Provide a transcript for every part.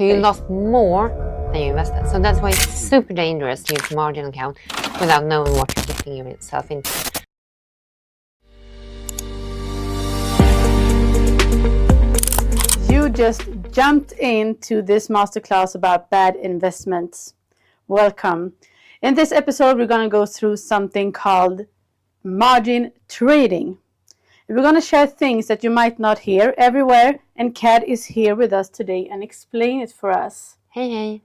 So you lost more than you invested. So that's why it's super dangerous to use margin account without knowing what you're getting yourself into. You just jumped into this masterclass about bad investments. Welcome. In this episode, we're going to go through something called margin trading. We're going to share things that you might not hear everywhere, and Kat is here with us today and explain it for us. Hey.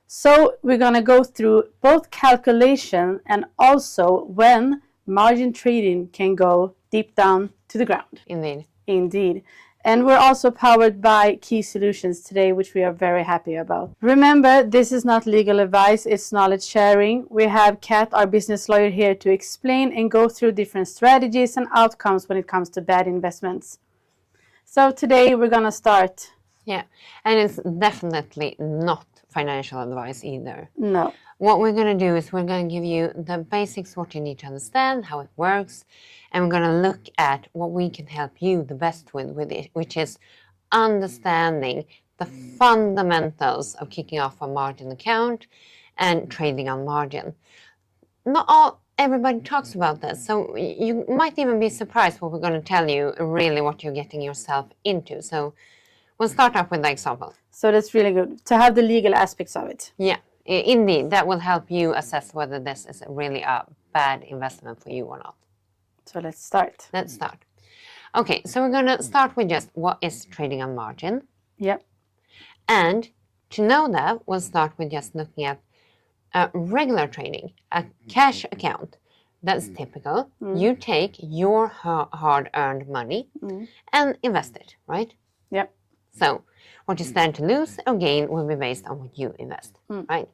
So we're going to go through both calculation and also when margin trading can go deep down to the ground. Indeed. And we're also powered by Key Solutions today, which we are very happy about. Remember, this is not legal advice, it's knowledge sharing. We have Kat, our business lawyer, here to explain and go through different strategies and outcomes when it comes to bad investments. So today we're going to start. Yeah, and it's definitely not financial advice either. No. What we're going to do is we're going to give you the basics, what you need to understand, how it works, and we're going to look at what we can help you the best with it, which is understanding the fundamentals of kicking off a margin account and trading on margin. Not everybody talks about this, so you might even be surprised what we're going to tell you, really what you're getting yourself into. So we'll start off with the example. So that's really good to have the legal aspects of it. Yeah, indeed. That will help you assess whether this is really a bad investment for you or not. So let's start. Okay, so we're going to start with just what is trading on margin. Yep. And to know that, we'll start with just looking at regular trading, a cash account. That's typical. You take your hard-earned money and invest it, right? Yep. So what you stand to lose or gain will be based on what you invest, right?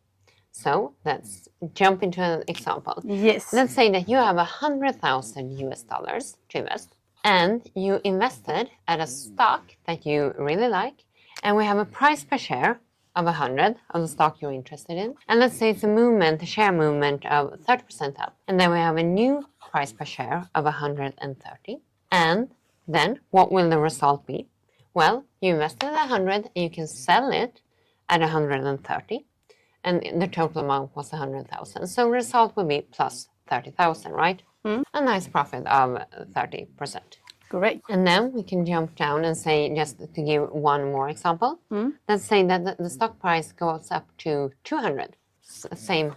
So let's jump into an example. Yes. Let's say that you have $100,000 to invest, and you invested at a stock that you really like, and we have a price per share of 100 of the stock you're interested in. And let's say it's a share movement of 30% up, and then we have a new price per share of 130. And then what will the result be? Well, you invested at 100 and you can sell it at 130, and the total amount was 100,000. So result will be plus 30,000, right? A nice profit of 30%. Great. And then we can jump down and say, just to give one more example, let's say that the stock price goes up to 200, same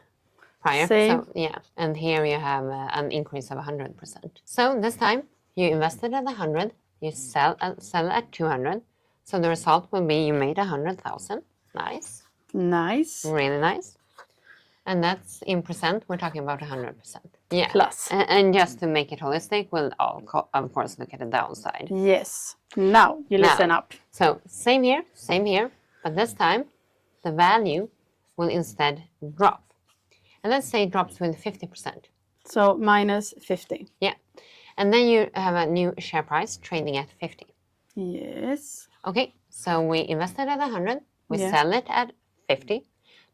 prior. Same. So, yeah, and here you have an increase of 100%. So this time you invested at 100, you sell at 200. So the result will be you made 100,000. Nice. Nice. Really nice. And that's in percent, we're talking about 100%. Yeah. Plus. And just to make it holistic, we'll of course look at the downside. Yes. Now you listen up. So same here, but this time the value will instead drop. And let's say it drops with 50%. So minus 50. Yeah. And then you have a new share price trading at 50. Yes. Okay, so we invested at 100, we sell it at 50.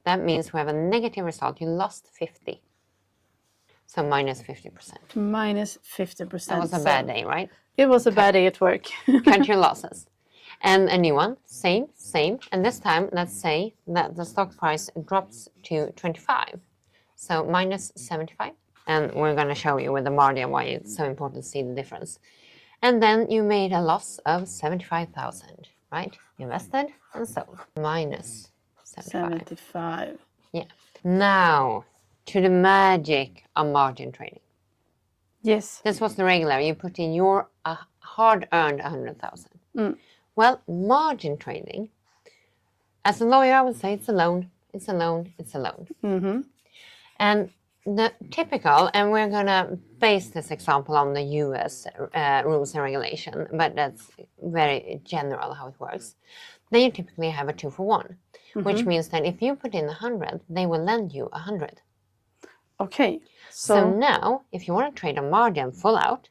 That means we have a negative result. You lost 50. So minus 50%. Minus 50%. That was a bad day, right? It was a bad day at work. Cut your losses. And a new one, same. And this time, let's say that the stock price drops to 25. So minus 75. And we're going to show you with the margin why it's so important to see the difference. And then you made a loss of 75,000, right? Invested and sold. Minus 75. Yeah. Now, to the magic of margin trading. Yes. This was the regular. You put in your hard-earned 100,000. Well, margin trading, as a lawyer, I would say it's a loan. And the typical, and we're going to base this example on the US rules and regulation, but that's very general how it works. Then you typically have a 2-for-1, which means that if you put in 100, they will lend you 100. Okay. So now, if you want to trade a margin full out,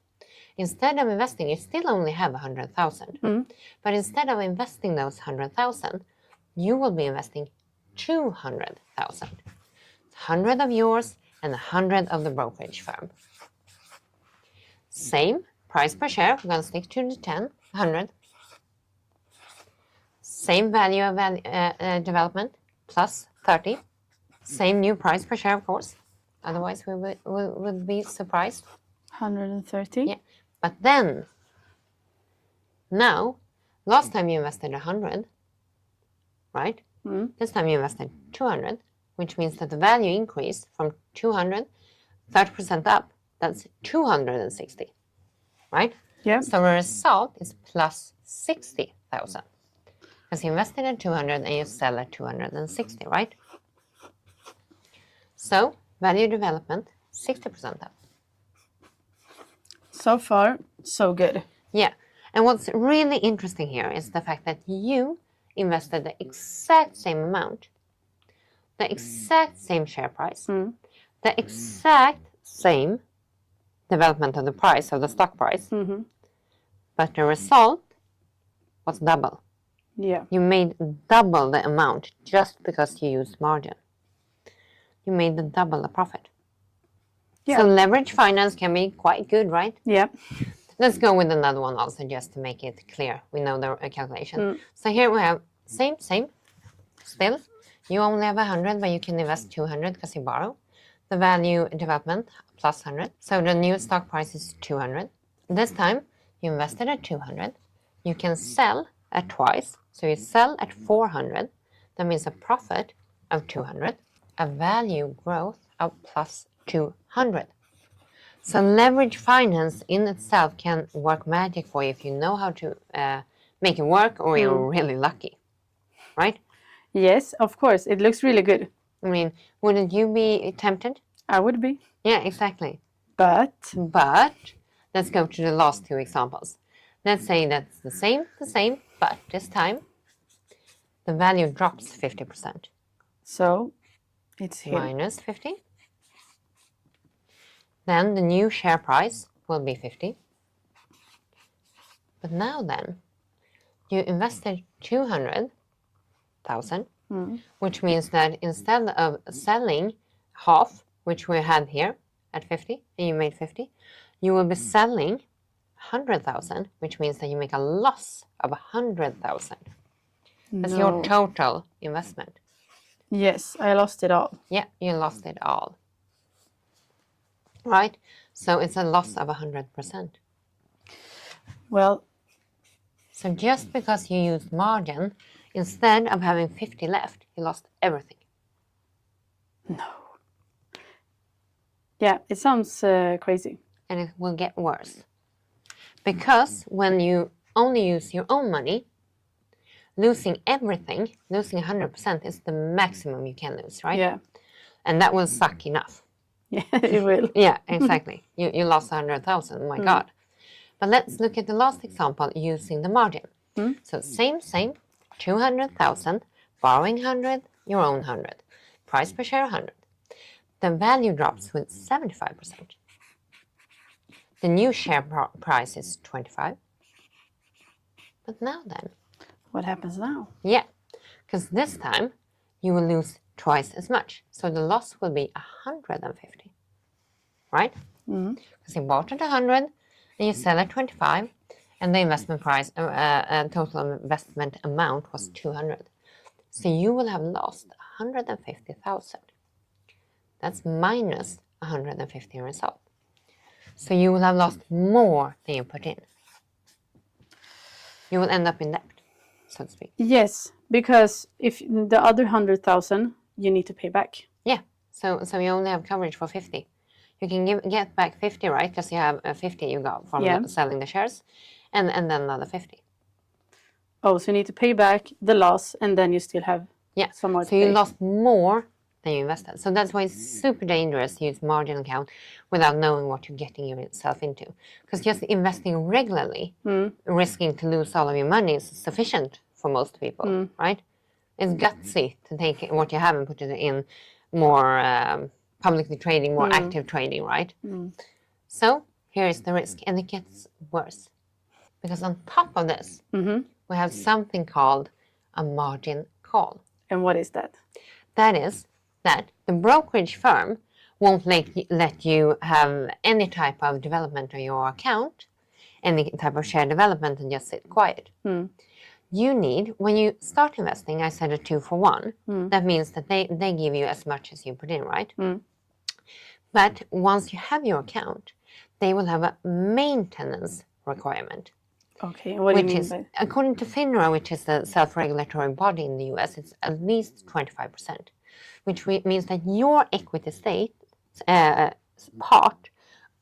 instead of investing, you still only have 100,000. But instead of investing those 100,000, you will be investing 200,000. 100 of yours and 100 of the brokerage firm. Same price per share. We're going to stick to the 100. same value of development plus 30, same new price per share, of course. Otherwise, we would be surprised. 130. Yeah, but then, now, last time you invested 100, right? This time you invested 200, which means that the value increased from 200, 30% up. That's 260, right? Yeah. So the result is plus 60,000. Because you invested at 200 and you sell at 260, right? So value development, 60% up. So far, so good. Yeah. And what's really interesting here is the fact that you invested the exact same amount, the exact same share price, the exact same development of the price, of the stock price, but the result was double. Yeah. You made double the amount just because you used margin. You made the double the profit. Yeah. So leverage finance can be quite good, right? Yeah. Let's go with another one also just to make it clear. We know the calculation. So here we have same. Still, you only have 100, but you can invest 200 because you borrow. The value development plus 100. So the new stock price is 200. This time you invested at 200. You can sell at twice. So you sell at 400. That means a profit of 200. A value growth of plus 200. So leverage finance in itself can work magic for you if you know how to make it work or you're really lucky, right? Yes, of course. It looks really good. I mean, wouldn't you be tempted? I would be. Yeah, exactly. But Let's go to the last two examples. Let's say that's the same, but this time the value drops 50%. So it's here. Minus 50. Then the new share price will be 50. But now then, you invested 200,000, which means that instead of selling half, which we had here at 50, and you made 50, you will be selling 100,000, which means that you make a loss of 100,000. That's your total investment. Yes, I lost it all. Yeah, you lost it all. Right? So it's a loss of 100%. Well, so just because you used margin, instead of having 50 left, you lost everything. No. Yeah, it sounds crazy. And it will get worse. Because when you only use your own money, losing everything, losing 100% is the maximum you can lose, right? Yeah. And that will suck enough. Yeah, it will. Yeah, exactly. You lost 100,000, my God. But let's look at the last example using the margin. So same, 200,000, borrowing 100, your own 100. Price per share 100. The value drops with 75%. The new share price is 25. But now then. What happens now? Yeah, because this time you will lose twice as much. So the loss will be 150. Right? Because you bought at 100 and you sell at 25, and the investment price, total investment amount was 200. So you will have lost 150,000. That's minus 150 in result. So you will have lost more than you put in. You will end up in debt, so to speak. Yes, because if the other 100,000 you need to pay back. Yeah, so you only have coverage for 50. You can get back 50, right? Because you have 50 you got from selling the shares, and then another 50. Oh, so you need to pay back the loss, and then you still have some more to pay. So you lost more than you invested. So that's why it's super dangerous to use margin account without knowing what you're getting yourself into. Because just investing regularly, risking to lose all of your money is sufficient for most people, right? It's gutsy to take what you have and put it in more publicly trading, more active trading, right? So here is the risk, and it gets worse. Because on top of this, we have something called a margin call. And what is that? That is that the brokerage firm won't let you have any type of development on your account, any type of share development, and just sit quiet. you need, when you start investing, I said a 2-for-1. That means that they give you as much as you put in, right? But once you have your account, they will have a maintenance requirement. Okay, what do you mean by? According to FINRA, which is the self-regulatory body in the US, it's at least 25%, which means that your equity stake, part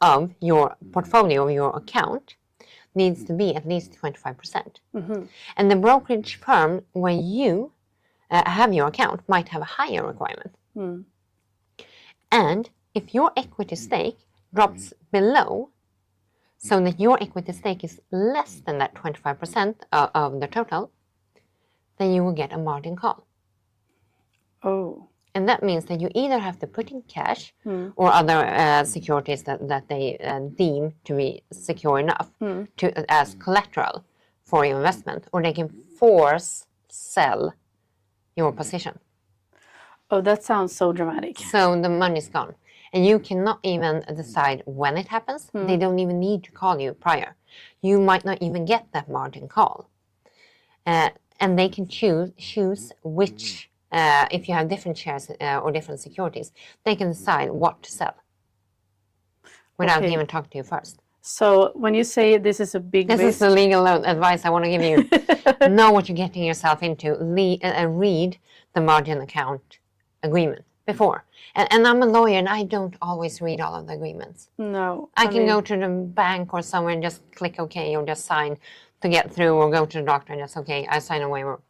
of your portfolio, of your account, needs to be at least 25%. And the brokerage firm where you have your account might have a higher requirement. And if your equity stake drops below, so that your equity stake is less than that 25% of the total, then you will get a margin call. Oh. And that means that you either have to put in cash or other securities that they deem to be secure enough as collateral for your investment, or they can force sell your position. Oh, that sounds so dramatic. So the money's gone. And you cannot even decide when it happens. They don't even need to call you prior. You might not even get that margin call. And they can choose which, if you have different shares or different securities, they can decide what to sell without even talking to you first. So when you say this is a big risk... This is the legal advice I want to give you. Know what you're getting yourself into. Read the margin account agreement before. And I'm a lawyer and I don't always read all of the agreements. No. I can go to the bank or somewhere and just click OK or just sign to get through, or go to the doctor and just OK, I sign a waiver.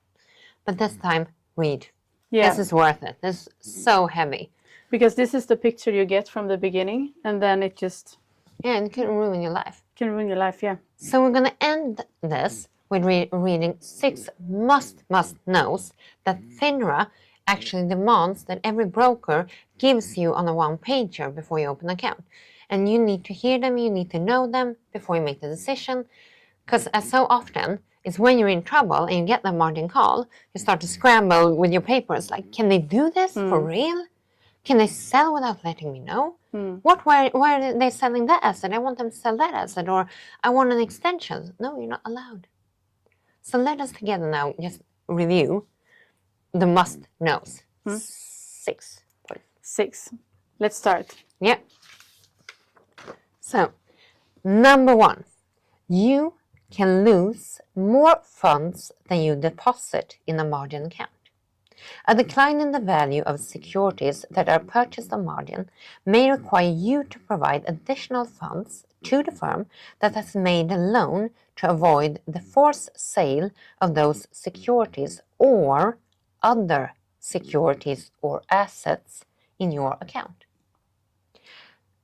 But this time, read. Yeah. This is worth it. This is so heavy. Because this is the picture you get from the beginning, and then it just... Yeah, it can ruin your life. Can ruin your life, yeah. So we're going to end this with reading 6 must-knows that FINRA actually demands that every broker gives you on a one-pager before you open an account. And you need to hear them, you need to know them before you make the decision. Because as so often, it's when you're in trouble and you get that margin call, you start to scramble with your papers. Like, can they do this for real? Can they sell without letting me know? Why are they selling that asset? I want them to sell that asset, or I want an extension. No, you're not allowed. So let us together now just review the must-knows. 6 points. 6. Let's start. Yeah. So, number 1, you can lose more funds than you deposit in a margin account. A decline in the value of securities that are purchased on margin may require you to provide additional funds to the firm that has made a loan to avoid the forced sale of those securities or other securities or assets in your account.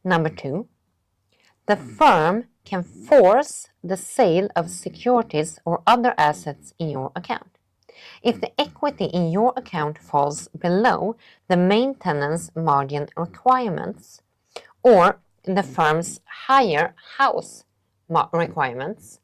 Number 2, the firm can force the sale of securities or other assets in your account. If the equity in your account falls below the maintenance margin requirements or the firm's higher house requirements,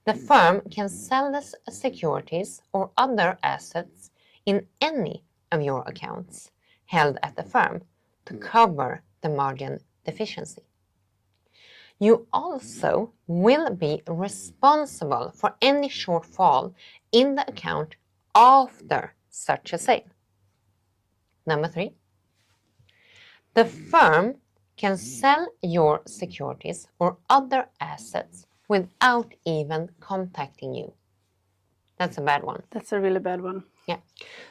the firm can sell the securities or other assets in any of your accounts held at the firm to cover the margin deficiency. You also will be responsible for any shortfall in the account after such a sale. Number 3, the firm can sell your securities or other assets without even contacting you. That's a bad one. That's a really bad one. Yeah.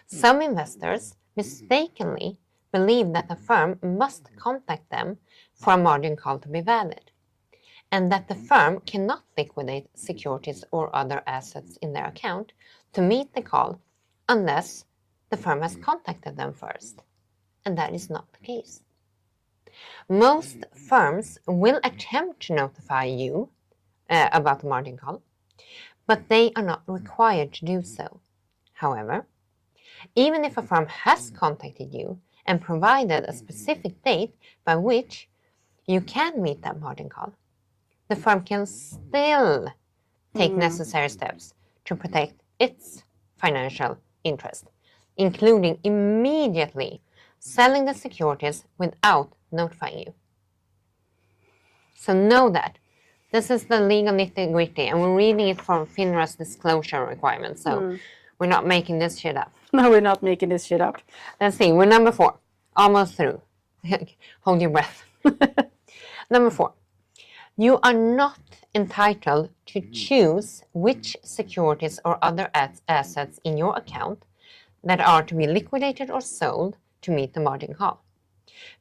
Some investors mistakenly believe that the firm must contact them for a margin call to be valid, and that the firm cannot liquidate securities or other assets in their account to meet the call unless the firm has contacted them first. And that is not the case. Most firms will attempt to notify you about the margin call, but they are not required to do so. However, even if a firm has contacted you and provided a specific date by which you can meet that margin call, the firm can still take necessary steps to protect its financial interest, including immediately selling the securities without notifying you. So know that This is the legal nitty-gritty, and we're reading it from FINRA's disclosure requirements, so we're not making this shit up. No, we're not making this shit up. Let's see, we're number 4. Almost through. Hold your breath. Number 4. You are not entitled to choose which securities or other assets in your account that are to be liquidated or sold to meet the margin call.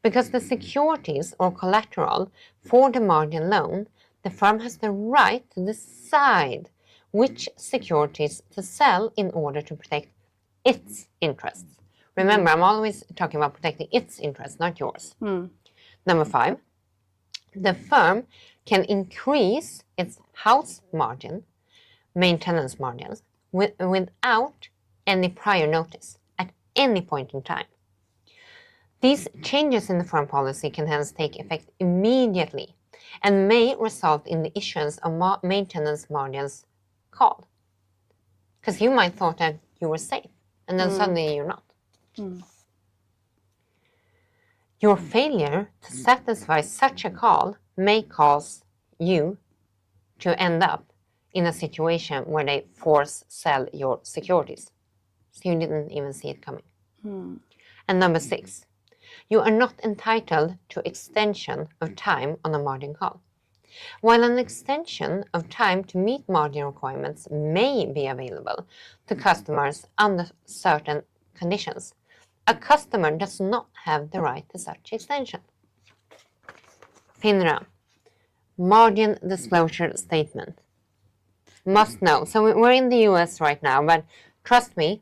Because the securities or collateral for the margin loan, the firm has the right to decide which securities to sell in order to protect its interests. Remember, I'm always talking about protecting its interests, not yours. Number 5, the firm can increase its house margin, maintenance margins, without any prior notice at any point in time. These changes in the firm policy can hence take effect immediately and may result in the issuance of maintenance margins called. Because you might thought that you were safe, and then suddenly you're not. Your failure to satisfy such a call may cause you to end up in a situation where they force sell your securities. So you didn't even see it coming. And number 6, you are not entitled to extension of time on a margin call. While an extension of time to meet margin requirements may be available to customers under certain conditions, a customer does not have the right to such extension. FINRA, margin disclosure statement. Must know. So we're in the US right now, but trust me,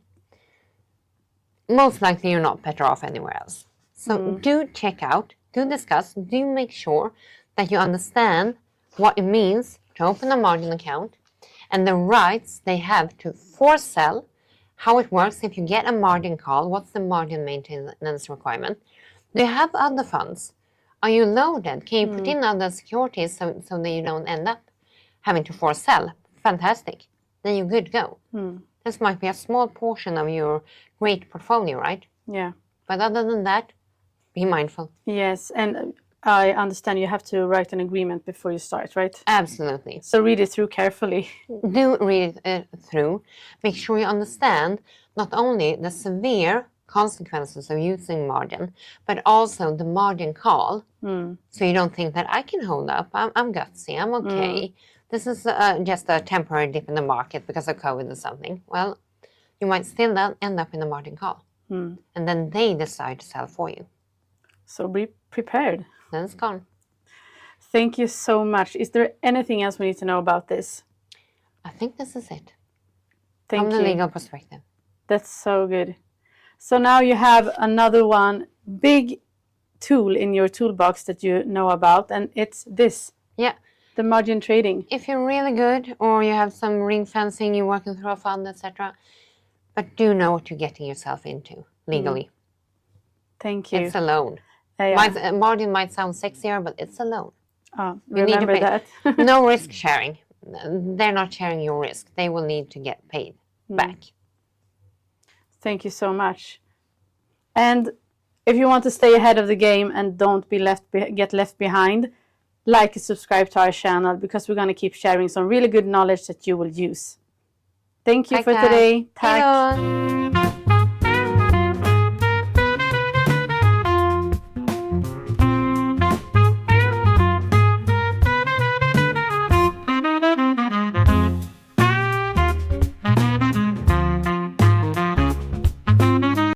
most likely you're not better off anywhere else. So do check out, do discuss, do make sure that you understand what it means to open a margin account and the rights they have to force sell, how it works if you get a margin call, what's the margin maintenance requirement. Do you have other funds? Are you loaded? Can you put in other securities so that you don't end up having to force sell? Fantastic. Then you're good to go. This might be a small portion of your great portfolio, right? Yeah. But other than that, be mindful. Yes, and I understand you have to write an agreement before you start, right? Absolutely. So read it through carefully. Do read it through. Make sure you understand not only the severe consequences of using margin, but also the margin call. So you don't think that I can hold up, I'm gutsy, I'm okay. This is just a temporary dip in the market because of COVID or something. Well, you might still end up in a margin call. And then they decide to sell for you. So be prepared. Then it's gone. Thank you so much. Is there anything else we need to know about this? I think this is it. Thank you. From the legal perspective. That's so good. So now you have another big tool in your toolbox that you know about, and it's this. Yeah. The margin trading. If you're really good or you have some ring fencing, you're working through a fund, etc., but do know what you're getting yourself into legally. Thank you. It's a loan. Yeah. Margin might sound sexier, but it's a loan. Remember that. No risk sharing. They're not sharing your risk. They will need to get paid back. Thank you so much. And if you want to stay ahead of the game and don't get left behind, like and subscribe to our channel because we're going to keep sharing some really good knowledge that you will use. Thank you for today. Tack.